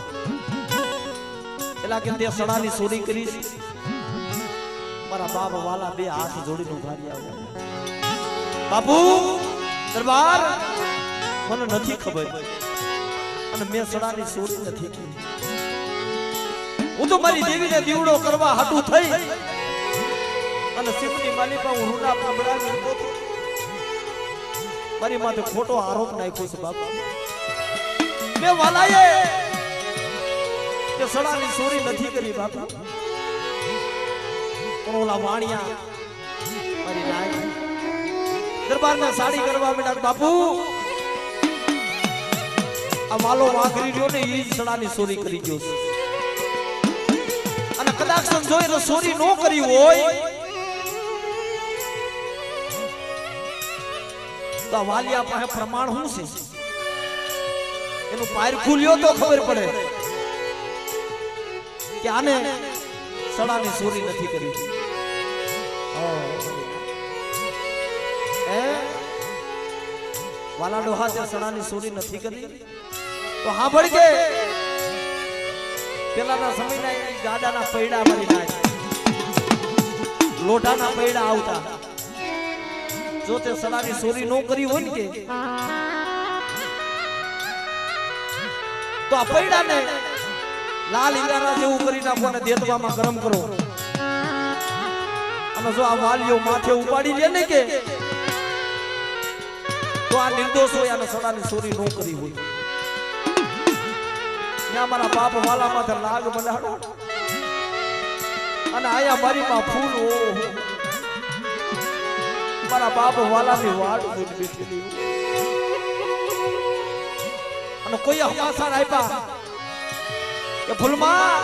એલા કે તે સડાની ચોરી કરી મારા બાપ વાલા બે હાથ જોડીને ઉભા રહ્યા બાપુ દરબાર મને નથી ખબર અને મેં સડાની ચોરી નથી કરી હું તો મારી દેવીને દીવડો કરવા હાટું થઈ અને શિવની માલિકા હું રૂડા પકડાવી હતો મારી માથે ખોટો આરોપ નાખ્યો છે બાપા મેં વાલાએ કે સડાની ચોરી નથી કરી બાપા પણ ઓલા વાણિયા મારી નાય દરબારમાં સાડી કરવા માંડ્યા બાપુ આ વાલો વાઘરી રહ્યો ને ઈ સડાની ચોરી કરી ગયો છે અને કદાચ સમજોય તો ચોરી નો કરી હોય તો વાલિયા પાસે પ્રમાણ શું છે એનું પાર ખુલ્યો તો ખબર પડે કે આને સડાની ચોરી નથી કરી વાલા ડોહા તે સડાની ચોરી નથી કરી તો હા ભળ કે પેલાના સમયના ગાડાના પૈડા મારી નાય લોઢાના પૈડા આવતા જો તે સડાની ચોરી નો કરી હોય ને કે તો આ પૈડાને લાલ ઈંડાના જેવું કરી નાખો અને દેતવામાં ગરમ કરો અને જો આ વાલીઓ માથે ઉપાડી લે ને કે તો આ નિર્દોષ હોય અને સડાની ચોરી નો કરી હોય ત્યાં મારા બાપ વાલા માથે લાગ બંધાડો અને આયા મારી માં ફૂલ મારા બાપ વાલાની વાડ જોઈને બેઠેલી અને કોઈ હમાસાર આપ્યા કે ફૂલમાં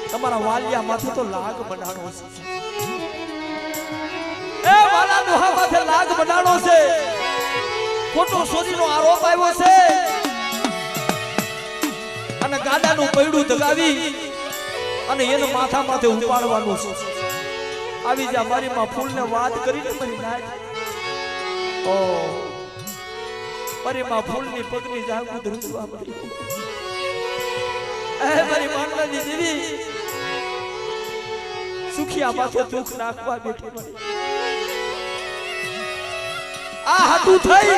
તમારા વાલિયા માથે તો લાગ બંધાણો છે એ વાલા દોહા માથે લાગ બંધાણો છે ખોટો ચોરીનો આરોપ આવ્યો છે અને ગાડાનું પૈડું દગાવી અને એને માથા માથે ઉપાડવાનું છે આવી જા મારી માં ફૂલને વાત કરીને મારી નાય ઓ મારી માં ફૂલની પગની જાગું ધ્રુજવા મળી એ મારી માંડવાની દેવી સુખિયા માથે દુઃખ નાખવા બેઠી આ હાટું થઈ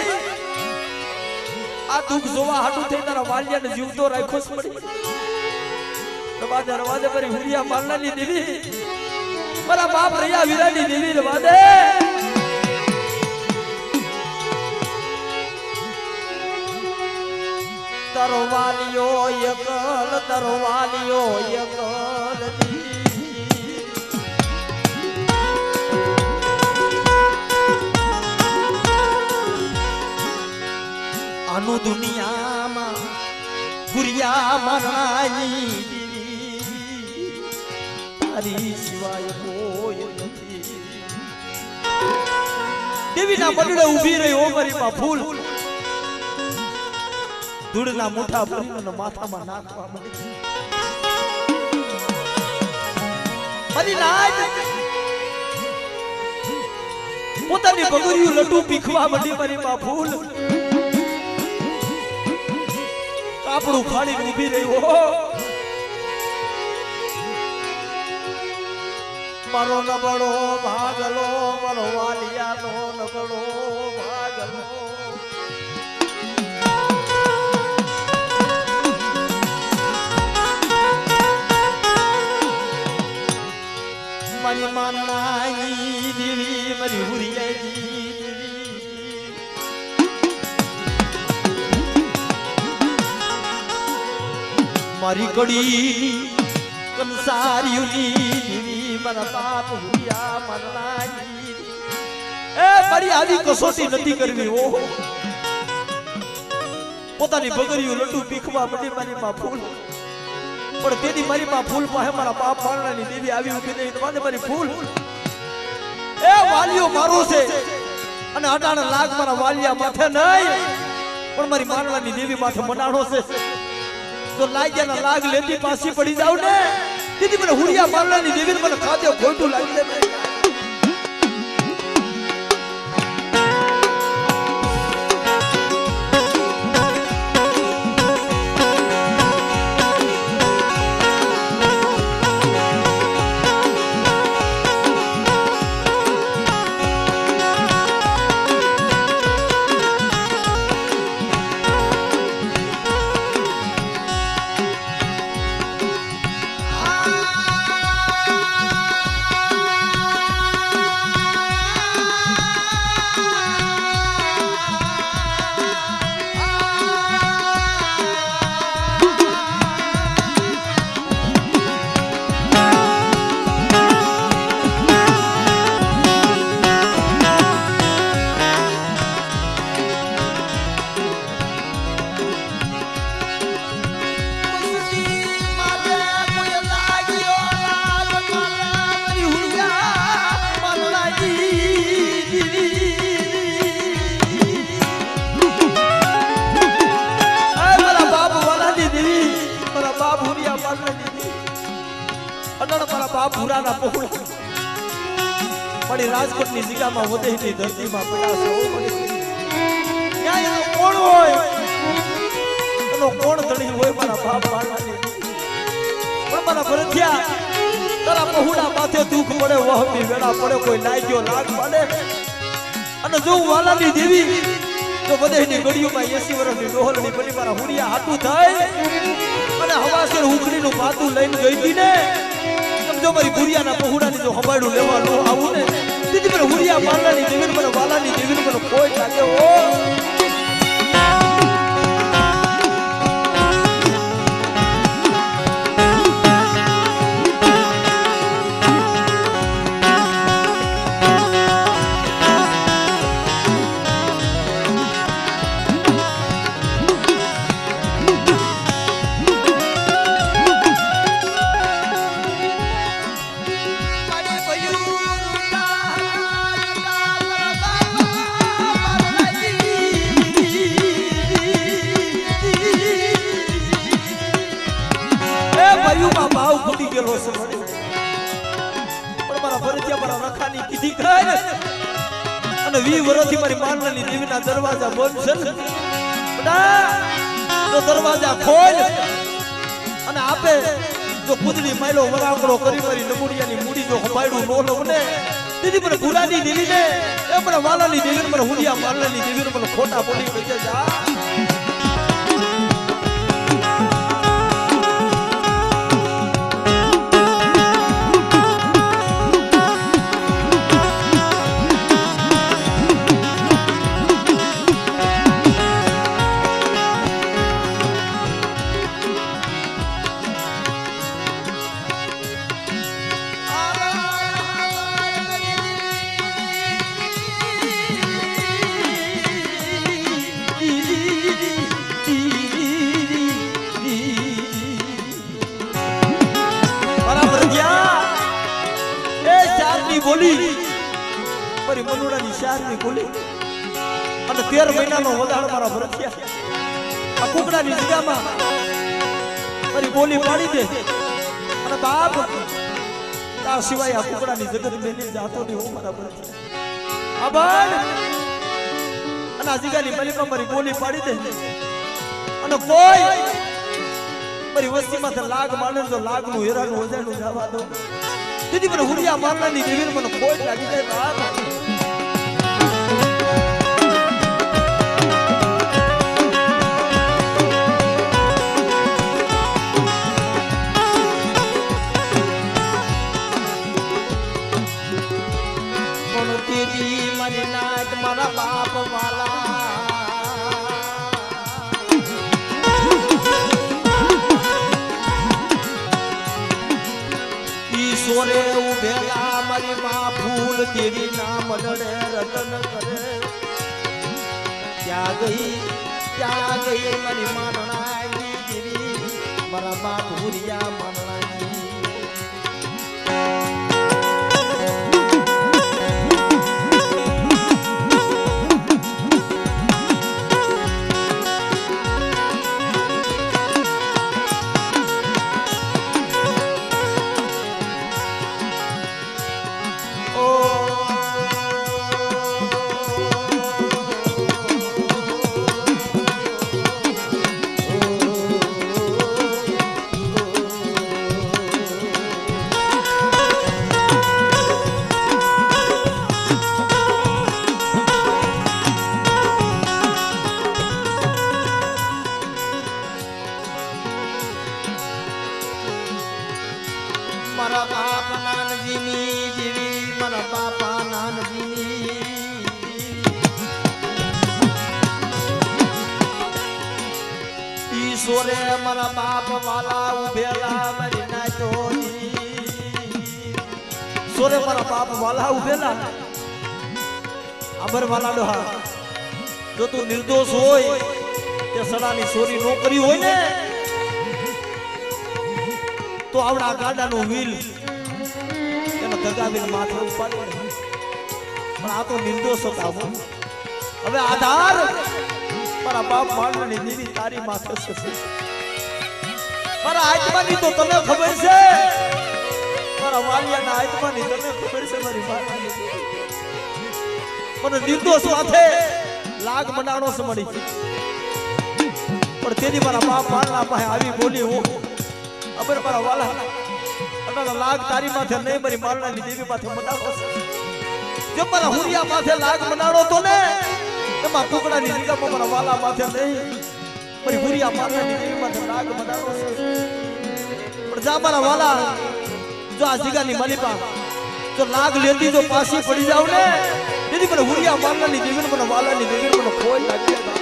આ દુઃખ જોવા હાટું થઈ તારા વાલિયાને જીવતો રાખ્યો છે મળી રવાદે રવાદે મારી હુરિયા માંડવાની દેવી મારા બાપ રહ્યા વીરાની દેવી રવાદે તરવાલિયો એકલ તરવાલિયો એકલ આનું દુનિયામાં પુરિયા મનાઈ તારી સિવાય કોઈ નથી દેવીના બડડે ઊભી રહી ઓ મારી માં ફૂલ ધૂળના મોઠા ભરીને માથામાં નાખવા મળી મારી નાય પોતાની બગરિયું લટુ પીખવા મળી મારી માં ફૂલ કાપડું ફાડીને ઊભી રહી હો મારો નબળો ભાગલો મારો વાલિયાનો નબળો ભાગલો મારી માનાઈ દેવી મારી હુરિયાઈ મારી કડી કંસારીઓની દેવી મારા બાપ હુરિયા માનાઈ એ મારી આવી કસોટી નથી કરવી ઓ પોતાની બગરીઓ લટુ પીખવા મળી મારી માં ફૂલ પણ તેની મારી માં ફૂલ પાસે મારા બાપ મારણાની દેવી આવી ઉભી નહીં તો મારી ફૂલ એ વાલિયો મારો છે અને અટાણ લાગ મારા વાલિયા માથે નહીં પણ મારી મારણાની દેવી માથે મનાણો છે તો લાગ્યાના લાગ લેતી પાછી પડી જાવ ને દીદી મને હુરિયા મારણાની દેવી મને ખાતે ખોટું લાગી દે બાપ ભૂરાના પહોળા પડી રાજકોટની જગ્યામાં વધેની ધરતીમાં પડ્યા છે. ન્યાય કોણ હોય એનો કોણ ધણી હોય મારા બાપ પાડવાની પણ મારા ભરથિયા તારા પહોળા માથે દુઃખ પડે વહમી વેળા પડે કોઈ લાગ્યો લાગ પાડે અને જો વાલાની દેવી તો બધેની ગળીઓમાં 80 વર્ષની ડોહલની બની મારા હુરિયા હાટું થાય અને હવાસેર ઉખડીનું પાતું લઈને ગઈ હતી ને સમજો મારી ભુરિયાના પહોળાની જો હબાડું લેવા નો આવું ને દીદી મને હુરિયા મારલાની દેવીને મને વાલાની દેવીને મને કોઈ લાગે ઓ દરવાજા બંધ છે તો દરવાજા ખોલ અને આપે જો કુદડી માયલો વરાંગડો કરી મારી નમુડિયાની મૂડી જો હબાડું નો લઉં ને દીદી મને ભૂલાની દેવી ને એ મને વાલાની દેવી ને મને હુડિયા મારલાની દેવી ને મને ખોટા બોલી વજે જા બોલી મારી મનુડાની શારની બોલી અને 13 મહિનાનો વધાર મારા ભરથિયા આ કુકડાની જગ્યામાં મારી બોલી પાડી દે અને બાપ આ સિવાય આ કુકડાની જગત મેલી જાતો નહીં હું મારા ભરથિયા આ બાળ અને આ જગ્યાની મલિકા મારી બોલી પાડી દે અને કોઈ મારી વસ્તીમાં લાગ માને તો લાગનું હેરાનું વજાનું જવા દો દીદી મને હુરિયા મારલાની દેવીને મને ખોટ લાગી જાય બાપ કોણ તેજી મારી નાચ મારા બાપ વાલા સોરે ઉભેલા મારી માં ફૂલ તેરી નામ લડે રતન કરે ત્યાં ગઈ મારી માનણાની દેવી મારા બાપ ભૂરિયા માનણાની મારા બાપ નાનજીની દેવી મારા બાપા નાનજીની ઈશ્વરે મારા બાપ વાલા ઉભેલા મારી નાચોની સોરે મારા બાપ વાલા ઉભેલા આબર વાલા ડોહા જો તું નિર્દોષ હોય તે સડાની ચોરી નો કરી હોય ને તો આવડા ગાડાનો વ્હીલ એનો દગાવીને માથે ઉપાડે પણ આ તો નિર્દોષ હતા હવે આધાર મારા બાપ માનવાની દેવી તારી માથે છે મારા આત્માની તો તને ખબર છે મારા વાલિયાના આત્માની તને ખબર છે મારી માતાની મને નિર્દોષ હાથે લાગ મનાણો છે મળી પણ તેની મારા બાપ મારના પાસે આવી બોલી હું અબર મારા વાલા અને લાગ તારી માથે નહીં મારી મારણાની દેવી માથે મનાવો છે જે મારા હુરિયા માથે લાગ મનાણો તો ને એમાં કુકડાની જગ્યામાં મારા વાલા માથે નહીં મારી હુરિયા મારણાની દેવી માથે લાગ મનાણો છે પણ જા મારા વાલા જો આ જગ્યાની માલિપા જો લાગ લેતી જો પાછી પડી જાવ ને તેથી મને હુરિયા મારણાની દેવી મને વાલાની દેવી મને કોઈ લાગી જાય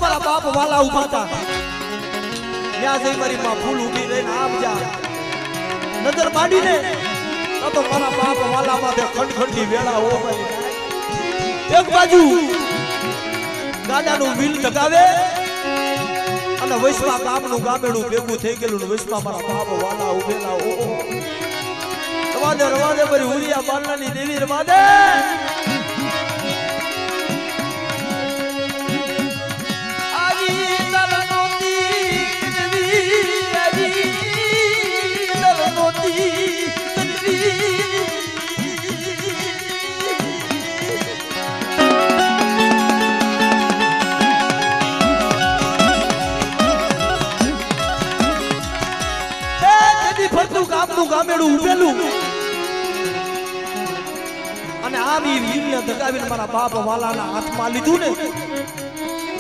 મારા બાપ વાલા ઉભા હતા ત્યાં જઈ મારી માં ફૂલ ઉભી રહીને આમ જા નજર માંડીને તો મારા બાપ વાલા માથે ખંડખંડની વેળા હો એક બાજુ ગાડાનું વ્હીલ દગાવે અને વૈશ્વા ગામનું ગામેડું ભેગું થઈ ગયેલું વૈશ્વા મારા બાપ વાલા ઉભેલા હો રવાદે રવાદે મારી હુરિયા બારણાની દેવી રવાદે ગામેડું ઉભેલું અને આવી વીરને દગાવીને મારા બાપ વાલાના હાથમાં લીધું ને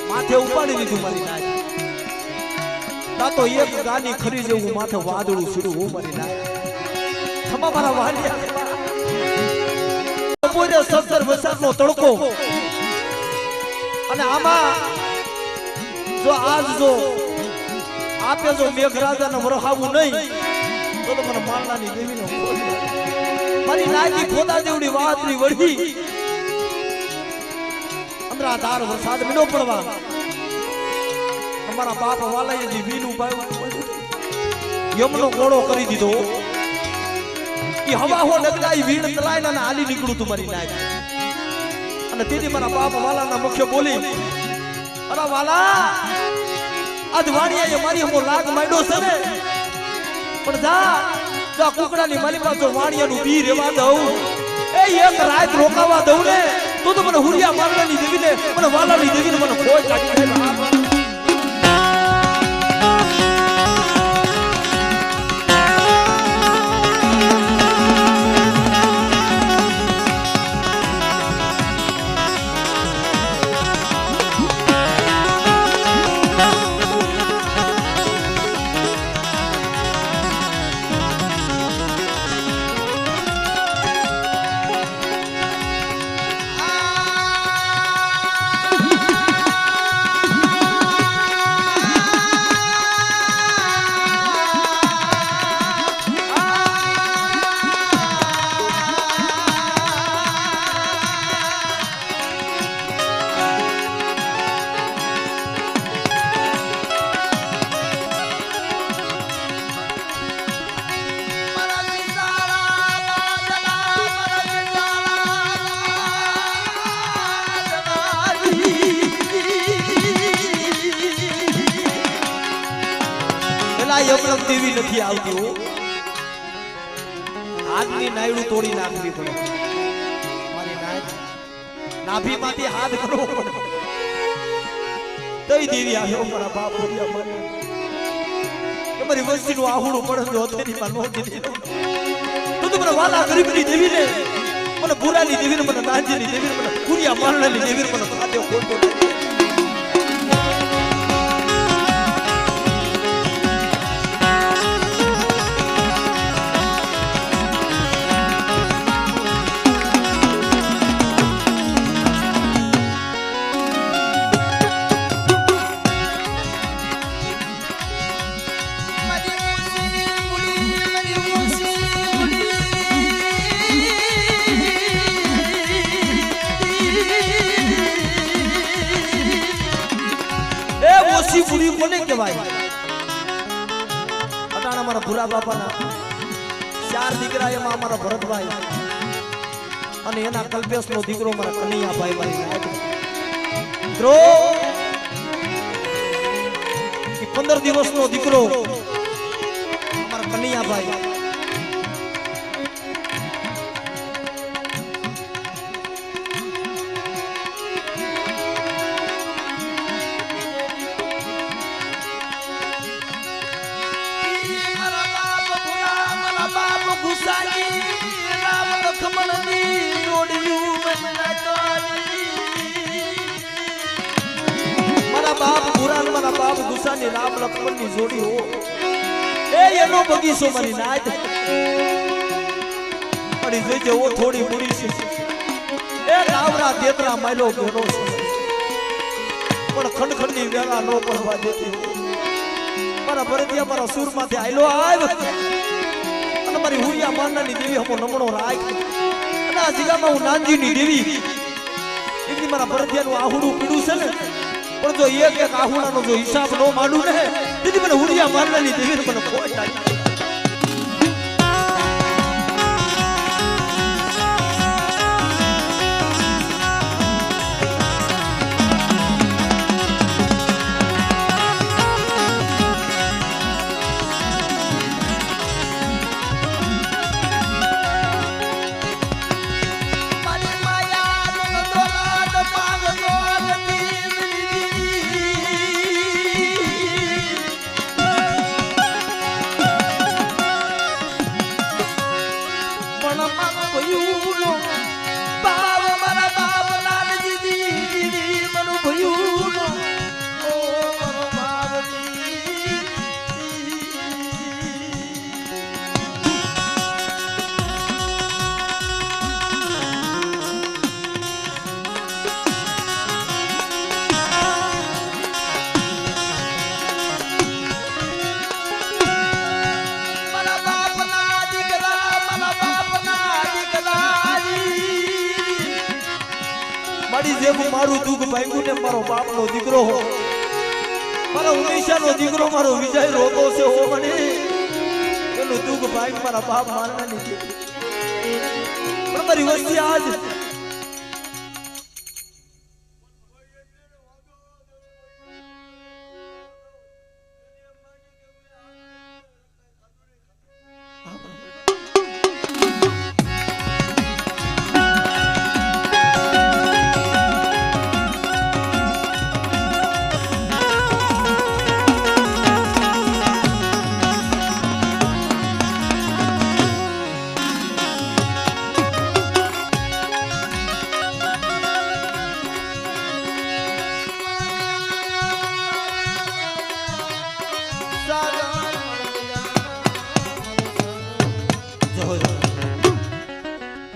માથે ઉપાડી લીધું મારી નાય તો એક ગાની ખરી જેવું માથે વાદળું છૂડું હું મારી નાય ખમા મારા વાલિયા બપોરે 17 વરસાદનો તડકો અને આમાં જો આજ જો આપે જો મેઘરાજાને વરહાવું નહીં તો મને મારણાની દેવીનો મારી નાયની ખોદા જેવડી વાતની વળી અંદરાધાર વરસાદ મીનો પડવા અમારા બાપ વાલાએ જે વીન ઉભાયું યમનો ગોળો કરી દીધો કે હવા હો ડગડાઈ વીણ તલાઈને અને હાલી નીકળું તું મારી નાય અને તેથી મારા બાપ વાલાના મુખ્ય બોલી અરે વાલા આજ વાણિયાએ મારી હમો લાગ માંડ્યો છે ને પણ જા કુકડાની માલિકા જો વાણિયાનું બી રેવા દઉં એ એક રાત રોકાવા દઉં ને તો મને હુરિયા મારણાની દેવીને મને વાલાની દેવીને મને કોઈ કાઢી દે દેવી નથી આવતી હો હાથની નાયડું તોડી નાખવી પડે મારી નાય નાભીમાંથી હાથ કરવો પડે તઈ દેવી આવ્યો મારા બાપ બોલ્યા મને કે મારી વસ્તીનું આહુડું પડે જો હથેળી માં નો દીધી તો મને વાલા ગરીબની દેવી ને મને પુરાની દેવી ને મને નાંજીની દેવી ને મને પુરિયા મારણાની દેવી ને મને ખાધ્યો ખોટો ઓછી પૂરી કોને કહેવાય અટાણા મારા ભૂરા બાપાના 4 દીકરા એમાં અમારા ભરતભાઈ અને એના કલ્પેશનો દીકરો મારા કનૈયાભાઈ મારી મિત્રો 15 દિવસનો દીકરો અમારા કનૈયાભાઈ મારા બાપ ગુસાની રામ લક્ષ્મણ ની જોડી હો એ એનો બગીચો મારી નાચ પડી જોઈ જવો થોડી પૂરી છે એ રાવરા દેતરા માયલો ઘેરો છે પણ ખંડ ની વેળા નો પડવા દેતી મારા ભરતિયા મારા સુર માંથી આયલો આવ અને મારી હુરિયા માનનાની દેવી હમો નમણો રાખ અને આ જગ્યામાં હું નાનજીની દેવી એટલી મારા ભરતિયાનું આહુડું પીડું છે ને પણ જો એક આહુડાનો જો હિસાબ નો માંડું ને દીદી મને હુરિયા મારવાની દેવી મને કોઈ થાય મારું દુઃખ ભાંગ્યું ને મારો બાપનો દીકરો હો મારો ઉમેશાનો દીકરો મારો વિજય રોતો છે હો મને એનું દુઃખ ભાંગ મારા બાપ મારવાની પણ મારી વસ્તી આજ